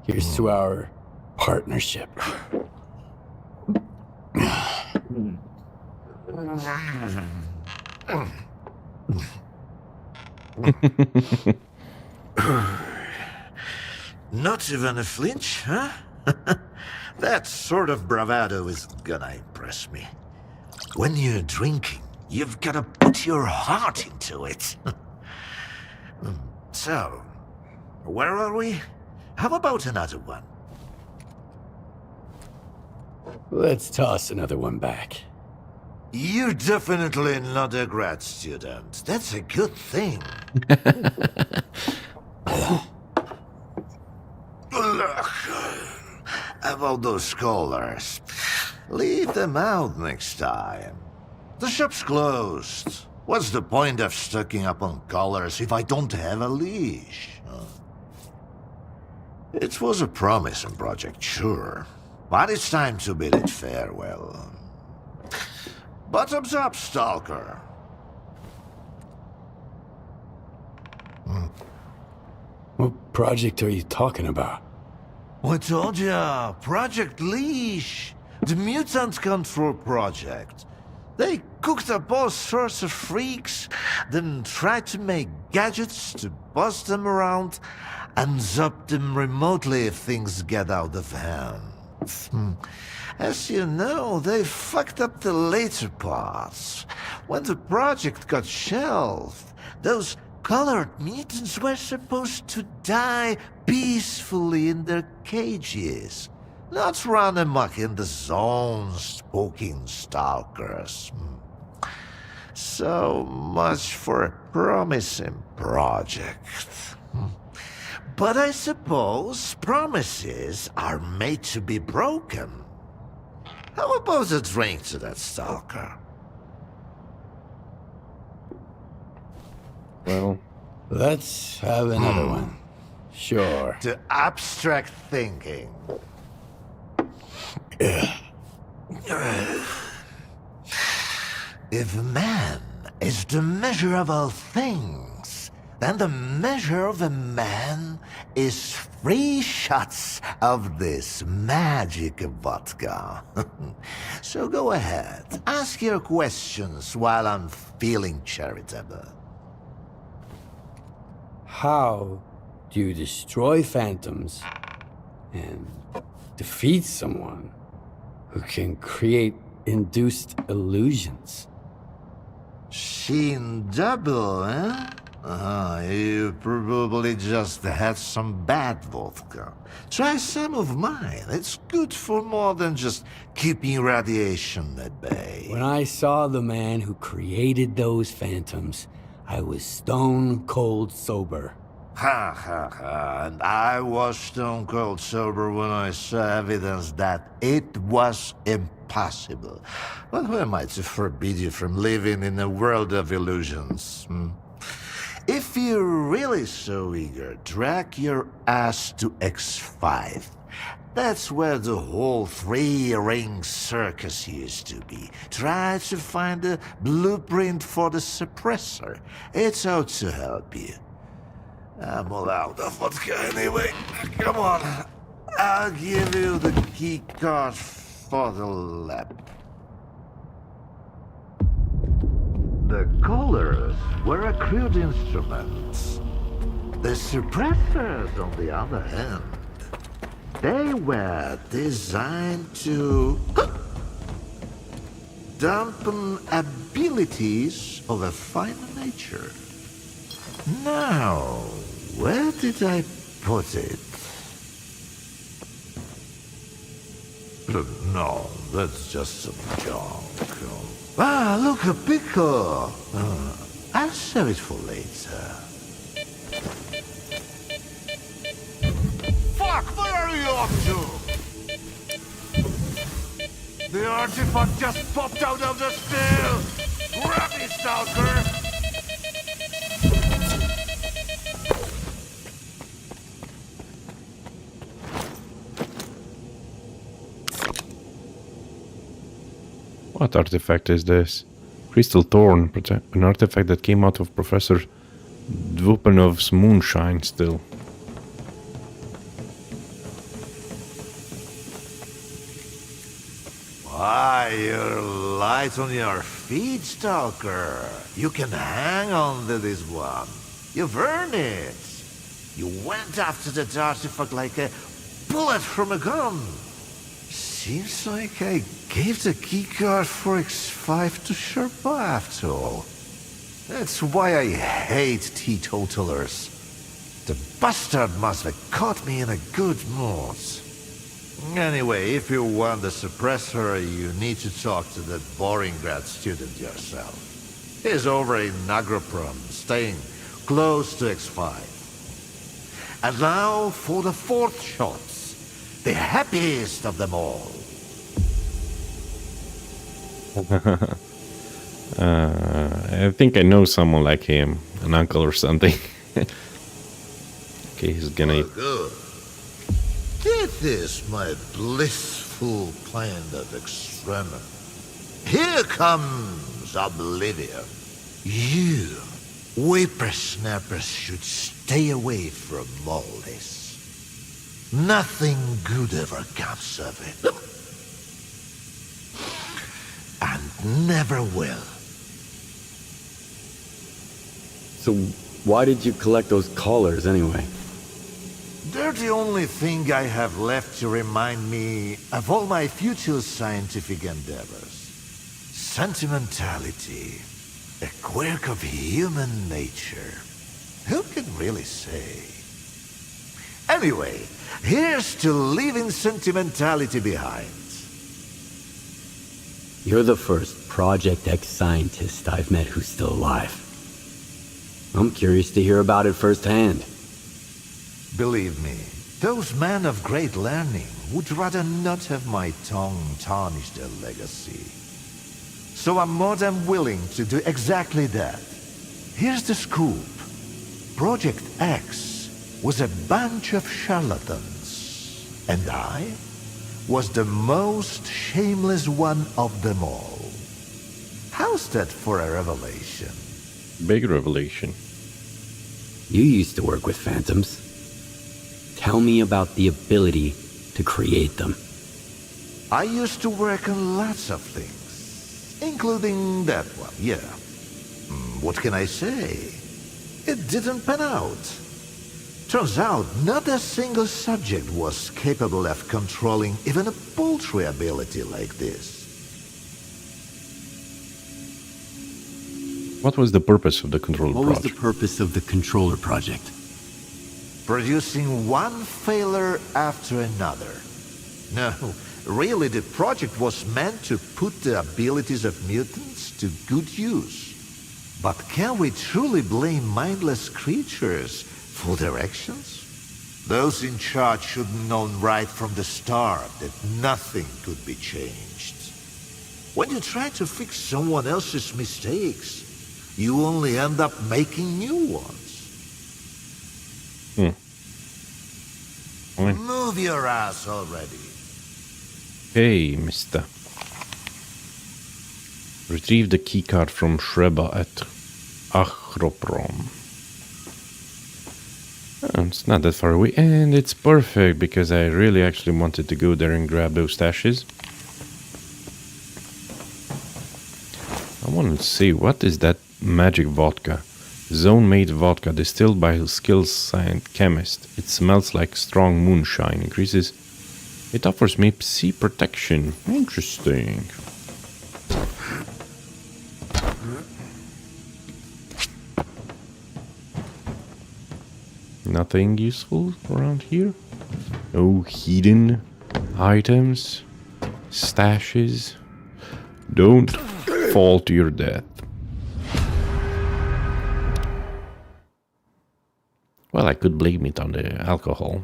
Here's to our partnership. Not even a flinch, huh? That sort of bravado is gonna impress me. When you're drinking, you've gotta put your heart into it. So, where are we? How about another one? Let's toss another one back. You're definitely not a grad student. That's a good thing. Look, about those scholars. Leave them out next time. The shop's closed. What's the point of stocking up on collars if I don't have a leash? It was a promising project, sure. But it's time to bid it farewell. Bottoms up, Stalker. What project are you talking about? I told ya, Project Leash. The mutant control project. They cooked up all sorts of freaks, then tried to make gadgets to boss them around and zap them remotely if things get out of hand. As you know, they fucked up the later parts. When the project got shelved, those colored mutants were supposed to die peacefully in their cages, not run amok in the zones poking stalkers. So much for a promising project. But I suppose promises are made to be broken. How about a drink to that stalker? Well, Let's have another one. Sure. To abstract thinking. If man is the measure of all things, then the measure of a man is 3 shots of this magic vodka. So go ahead, ask your questions while I'm feeling charitable. How do you destroy phantoms and defeat someone who can create induced illusions? Sheen double, eh? You probably just had some bad vodka. Try some of mine. It's good for more than just keeping radiation at bay. When I saw the man who created those phantoms, I was stone cold sober. Ha ha ha, and I was stone cold sober when I saw evidence that it was impossible. But who am I to forbid you from living in a world of illusions? If you're really so eager, drag your ass to X5. That's where the whole 3-ring circus used to be. Try to find a blueprint for the suppressor. It's out to help you. I'm all out of vodka anyway. Come on. I'll give you the key card for the lab. The colors were a crude instruments. The suppressors, on the other hand, they were designed to dampen abilities of a finer nature. Now, where did I put it? No, that's just some junk. Ah, look, a pickle. I'll save it for later. Fuck, where are you off to? The artifact just popped out of the still. Grab it, Stalker. what artifact is this? Crystal Thorn, an artifact that came out of Professor Dvupanov's moonshine still. Ah, you're light on your feet, Stalker. You can hang on to this one. You've earned it. You went after that artifact like a bullet from a gun. Seems like I gave the keycard for X5 to Sherpa after all. That's why I hate teetotalers. The bastard must have caught me in a good mood. Anyway, if you want the suppressor, you need to talk to that boring grad student yourself. He's over in Nagroprom, staying close to X5. And now for the fourth shot. The happiest of them all. I think I know someone like him, an uncle or something. Okay, he's gonna... Oh, good. This is my blissful plan of experiment. Here comes Oblivion. You, whippersnappers, should stay away from all this. Nothing good ever comes of it. And never will. So why did you collect those collars anyway? They're the only thing I have left to remind me of all my future scientific endeavors. Sentimentality, a quirk of human nature. Who can really say? Anyway, here's to leaving sentimentality behind. You're the first Project X scientist I've met who's still alive. I'm curious to hear about it firsthand. Believe me, those men of great learning would rather not have my tongue tarnish their legacy. So I'm more than willing to do exactly that. Here's the scoop. Project X was a bunch of charlatans, and I was the most shameless one of them all. How's that for a revelation? Big revelation. You used to work with phantoms. Tell me about the ability to create them. I used to work on lots of things, including that one, yeah. What can I say? It didn't pan out. Turns out, not a single subject was capable of controlling even a paltry ability like this. What was the purpose of the controller What project? was the purpose of the controller project? Producing one failure after another. No, really the project was meant to put the abilities of mutants to good use. But can we truly blame mindless creatures for their actions? Those in charge should have known right from the start that nothing could be changed. When you try to fix someone else's mistakes, you only end up making new ones. Move your ass already. Hey, mister. Retrieve the keycard from Shreba at Achroprom. Oh, it's not that far away, and it's perfect because I really actually wanted to go there and grab those stashes. I want to see, what is that magic vodka? Zone-made vodka distilled by a skilled chemist. It smells like strong moonshine. Increases. It offers me psi protection. Interesting. Nothing useful around here? No hidden items, stashes. Don't fall to your death. Well, I could blame it on the alcohol.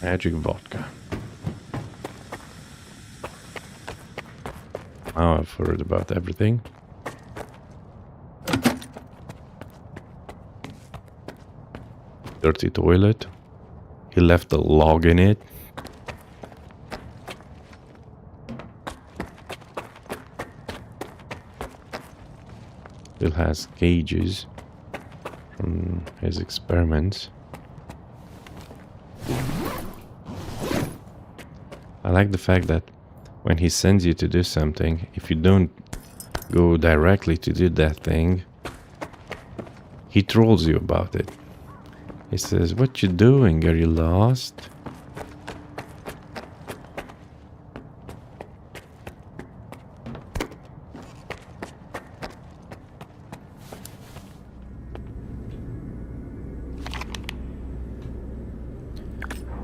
Magic vodka. Now I've heard about everything. Dirty toilet. He left a log in it. Still has gauges from his experiments. I like the fact that when he sends you to do something, if you don't go directly to do that thing, he trolls you about it. He says, "What you doing? Are you lost?"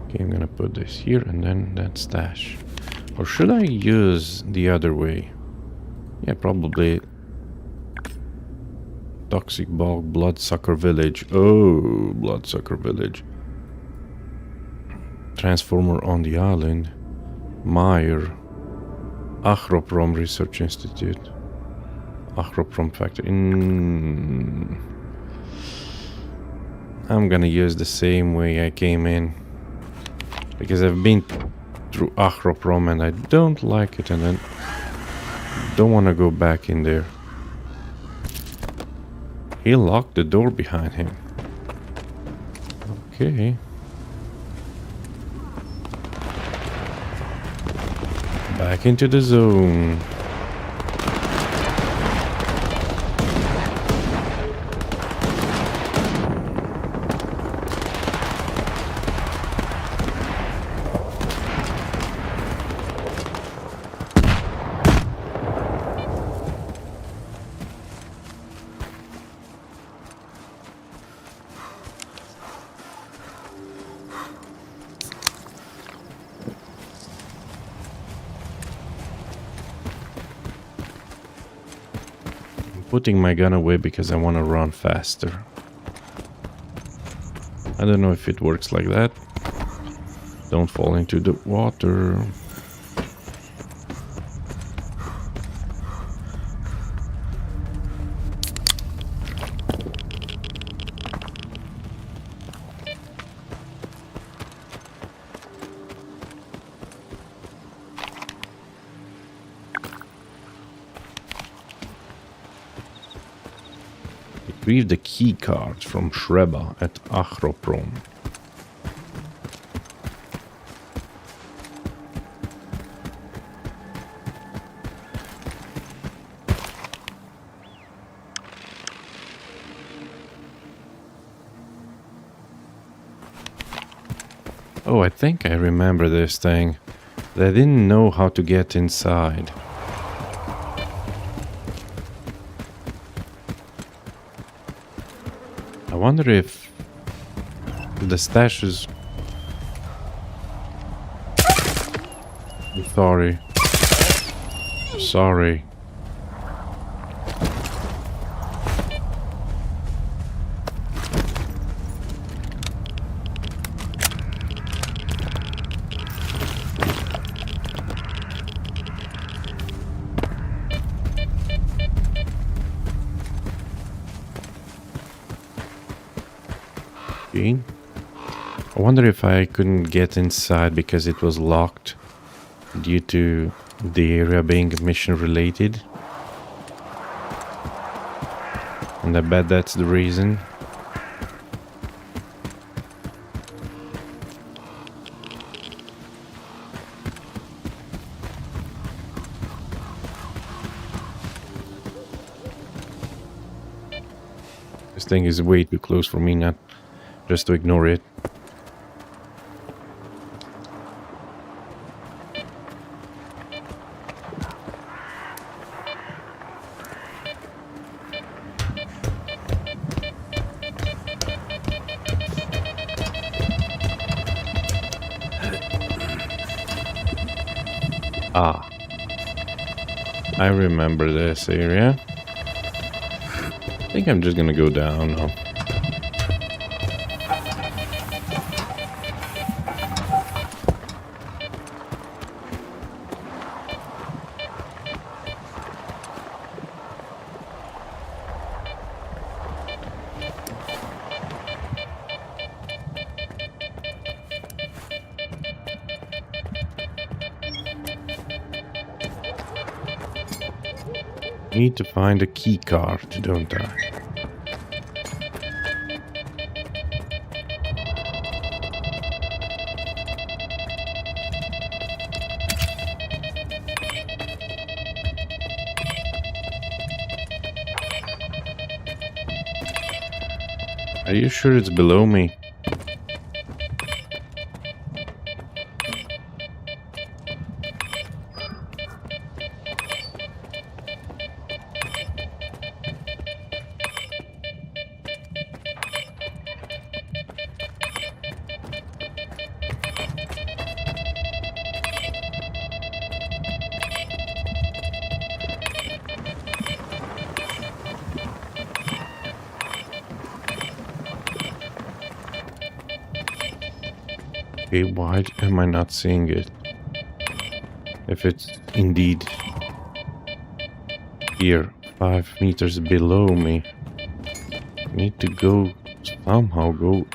Okay, I'm gonna put this here and then that stash. Or should I use the other way? Yeah, probably. Toxic Bog, Bloodsucker Village. Oh, Bloodsucker Village. Transformer on the island. Meyer. Achroprom Research Institute. Achroprom Factory. I'm gonna use the same way I came in. Because I've been through Achroprom and I don't like it and I don't want to go back in there. He locked the door behind him. Okay. Back into the zone. Putting my gun away because I want to run faster. I don't know if it works like that. Don't fall into the water. Retrieve the key card from Shreba at Achroprom. Oh, I think I remember this thing. They didn't know how to get inside. I wonder if the stashes... Sorry. Sorry. I wonder if I couldn't get inside because it was locked due to the area being mission related. And I bet that's the reason. This thing is way too close for me not just to ignore it. Ah, I remember this area. I think I'm just gonna go down now. need to find a key card, don't I? Are you sure it's below me? Okay, why am I not seeing it? If it's indeed here, 5 meters below me, I need to go somehow go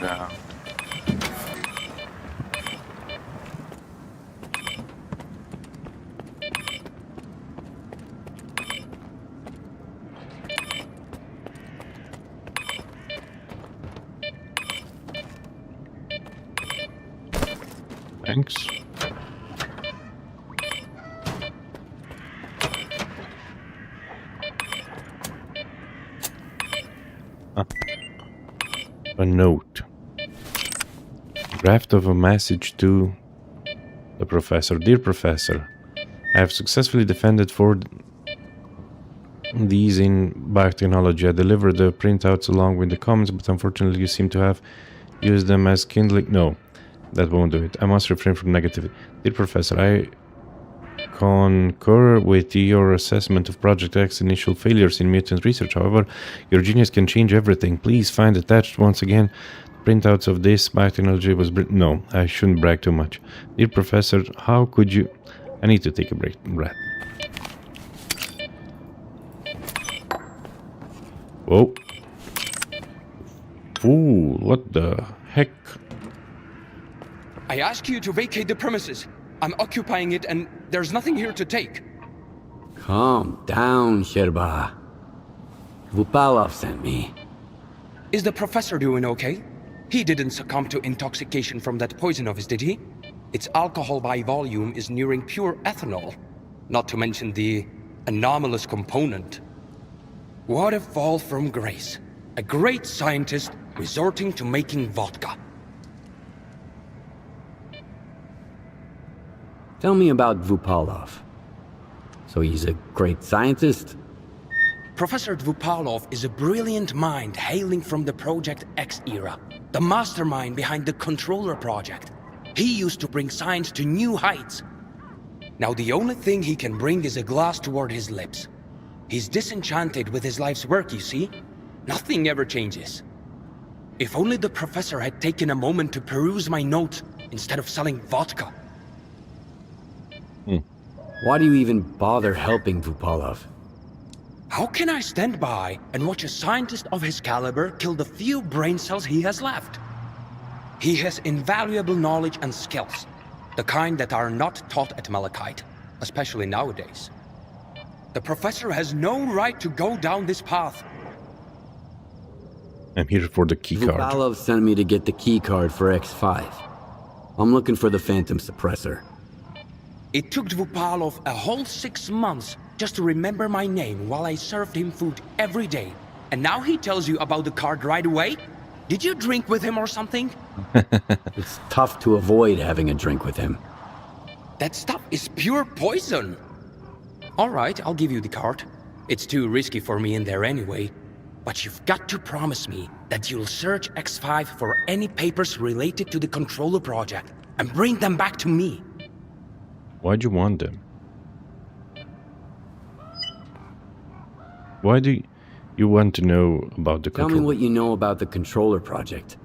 down. Thanks. A note. Draft of a message to the professor. Dear Professor, I have successfully defended for these in biotechnology. I delivered the printouts along with the comments, but unfortunately you seem to have used them as kindling. No. That won't do it. I must refrain from negativity. Dear Professor, I concur with your assessment of Project X's initial failures in mutant research. However, your genius can change everything. Please find attached once again printouts of this biotechnology was... No, I shouldn't brag too much. Dear Professor, how could you... I need to take a breath. Whoa. Ooh, what the heck? I ask you to vacate the premises. I'm occupying it and there's nothing here to take. Calm down, Sherba. Vupalov sent me. Is the professor doing okay? He didn't succumb to intoxication from that poison of his, did he? Its alcohol by volume is nearing pure ethanol. Not to mention the anomalous component. What a fall from grace. A great scientist resorting to making vodka. Tell me about Vupalov. So he's a great scientist? Professor Dvupalov is a brilliant mind hailing from the Project X era. The mastermind behind the Controller project. He used to bring science to new heights. Now the only thing he can bring is a glass toward his lips. He's disenchanted with his life's work, you see? Nothing ever changes. If only the professor had taken a moment to peruse my notes instead of selling vodka. Why do you even bother helping Vupalov? How can I stand by and watch a scientist of his caliber kill the few brain cells he has left? He has invaluable knowledge and skills, the kind that are not taught at Malachite, especially nowadays. The professor has no right to go down this path. I'm here for the key card. Vupalov sent me to get the key card for X5. I'm looking for the Phantom Suppressor. It took Dvupalov a whole 6 months just to remember my name while I served him food every day. And now he tells you about the card right away? Did you drink with him or something? It's tough to avoid having a drink with him. That stuff is pure poison. All right, I'll give you the card. It's too risky for me in there anyway. But you've got to promise me that you'll search X5 for any papers related to the Controller project and bring them back to me. Why'd you want them? Why do you want to know about the Tell controller? me what you know about the Controller project.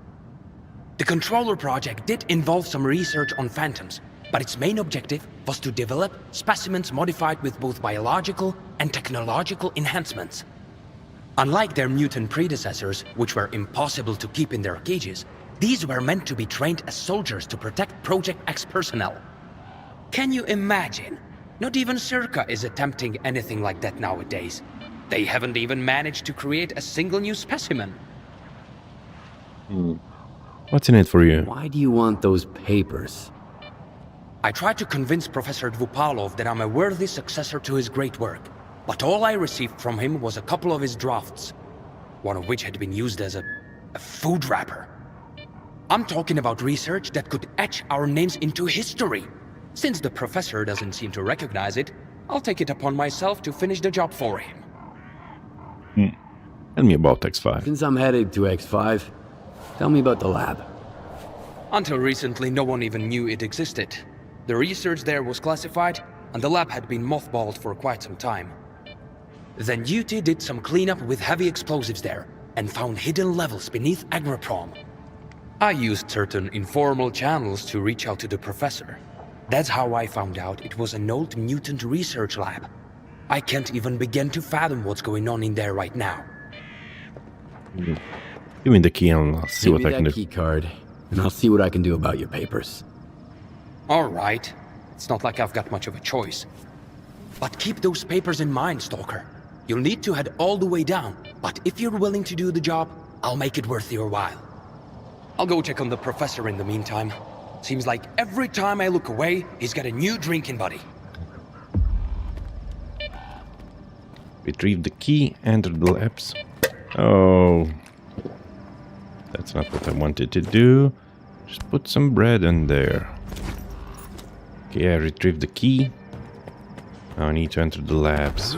The Controller project did involve some research on phantoms, but its main objective was to develop specimens modified with both biological and technological enhancements. Unlike their mutant predecessors, which were impossible to keep in their cages, these were meant to be trained as soldiers to protect Project X personnel. Can you imagine? Not even CHORNOBYL is attempting anything like that nowadays. They haven't even managed to create a single new specimen. What's in it for you? Why do you want those papers? I tried to convince Professor Dvupalov that I'm a worthy successor to his great work, but all I received from him was a couple of his drafts, one of which had been used as a food wrapper. I'm talking about research that could etch our names into history. Since the professor doesn't seem to recognize it, I'll take it upon myself to finish the job for him. Tell me about X5. Since I'm headed to X5, tell me about the lab. Until recently, no one even knew it existed. The research there was classified, and the lab had been mothballed for quite some time. Then Duty did some cleanup with heavy explosives there, and found hidden levels beneath Agroprom. I used certain informal channels to reach out to the professor. That's how I found out it was an old mutant research lab. I can't even begin to fathom what's going on in there right now. Give me the key and I'll see Give what me I can that do. key card, and I'll see what I can do about your papers. All right. It's not like I've got much of a choice. But keep those papers in mind, Stalker. You'll need to head all the way down, but if you're willing to do the job, I'll make it worth your while. I'll go check on the professor in the meantime. Seems like every time I look away, he's got a new drinking buddy. Retrieve the key, enter the labs. Oh. That's not what I wanted to do. Just put some bread in there. Okay, I retrieved the key. Now I need to enter the labs.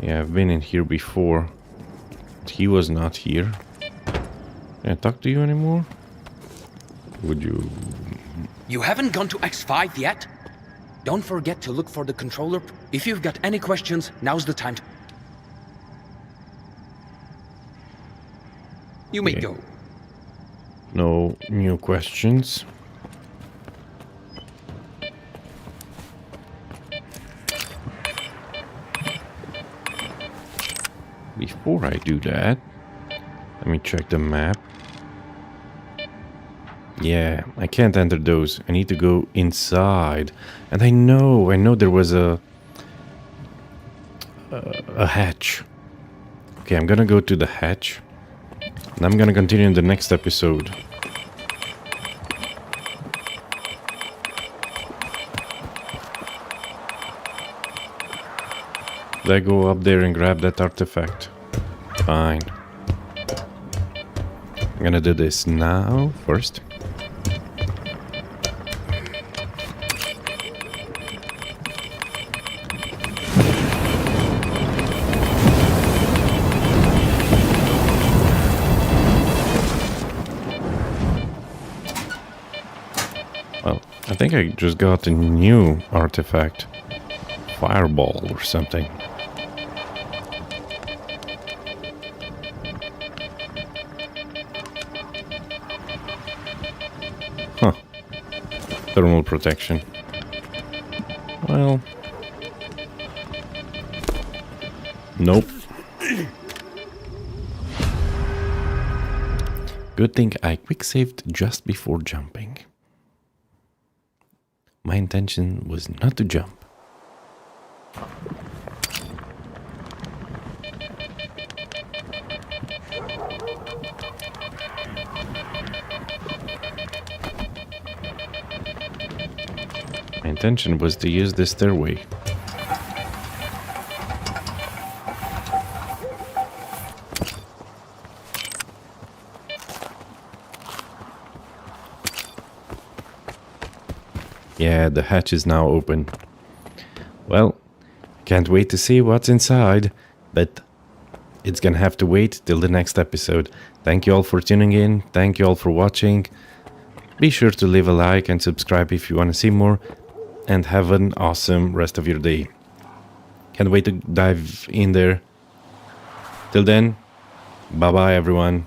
Yeah, I've been in here before. But he was not here. Can I talk to you anymore? Would you... You haven't gone to X5 yet? Don't forget to look for the controller. If you've got any questions, now's the time to... You may Okay. go. No new questions. Before I do that, let me check the map. Yeah, I can't enter those. I need to go inside. And I know there was a hatch. Okay, I'm gonna go to the hatch. And I'm gonna continue in the next episode. Did I go up there and grab that artifact? Fine. I'm gonna do this now first. Well, I think I just got a new artifact. Fireball or something. Huh. Thermal protection. Well. Nope. Good thing I quick saved just before jumping. My intention was not to jump. My intention was to use this stairway. Yeah, the hatch is now open. Well, can't wait to see what's inside, but it's gonna have to wait till the next episode. Thank you all for tuning in. Thank you all for watching. Be sure to leave a like and subscribe if you want to see more. And have an awesome rest of your day. Can't wait to dive in there. Till then, bye bye everyone.